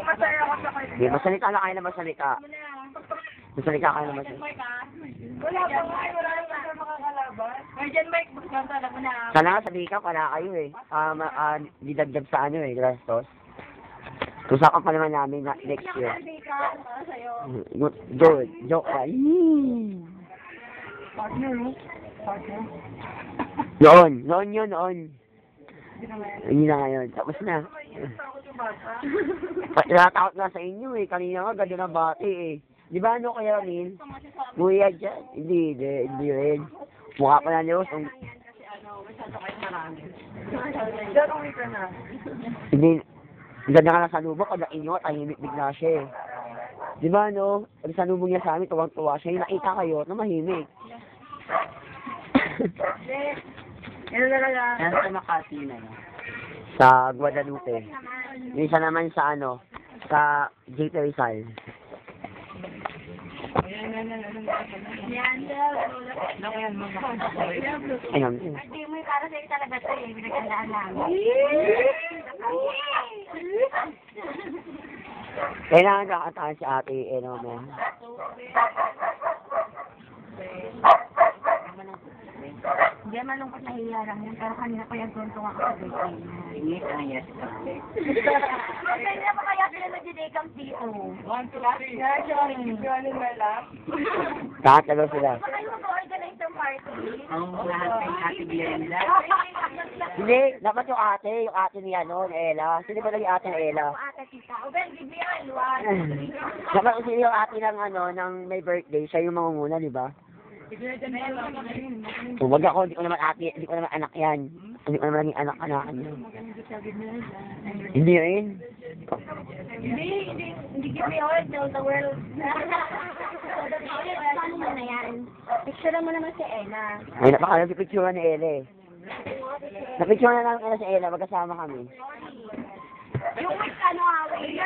Masaya ako sa kanya. Hindi, masalita na kayo na masalita. Masalita kayo na masalita. Wala pa nga, wala na kasi makakalaban. Guardian Mike, basta alam mo na. Sana nga sabihin ka, wala kayo eh. Didagdag sa ano eh, gastos. Tusakan pa naman namin na next year. Para sa'yo. Good. Joke ka. Partner, no? Partner. Noon yun. Hindi na ngayon. Tapos na. Natakot na sa inyo eh. Kanina nga, ganda na bati eh. Di ba ano kaya rin? Nguya dyan? Hindi rin. Mukha pa na niyo. Hindi. Ganda ka lang sa lubok. Kada inyo, tahimik bigla siya eh. Di ba no? Sa lubong niya sa amin, tuwang-tuwa siya. Yung nakita kayo na mahimik. Ano talaga? Yan sa Makati na yun. Sa Guadalupe. Yung isa naman sa ano, sa JP Rizal. Ayun. Hindi mo yung para sa'yo talaga ito eh. Pinagandaan namin. Kailangan kakatahan si ate, mo. Hindi malungkot na hilarang yun, pero kanina pa yung tuntungan ako sa birthday niya. Kanina pa kaya sila nag-day camp dito. 1, 2, 3. Kakatalo sila. Baka kayo mag-organize ng party? Ang lahat kay Ate Glenda. Hindi, dapat yung ate ni ano, ni Ella. Sino ba yung ate ni Ella? Ate kita. O Ben, bibigyan, Luan. Dapat sino yung ate ng ano, ng may birthday, siya yung mangunguna, di ba? Huwag ako, hindi ko naman anak yan. Hindi ko naman naging anak-anakan yan. Hindi rin. Hindi give me all, tell the world. Paano mo na yan? Picture mo naman si Ella. Ay, napaka-picture ni Ella eh. Napicture na namin Ella si Ella, magkasama kami. Yung ano, away.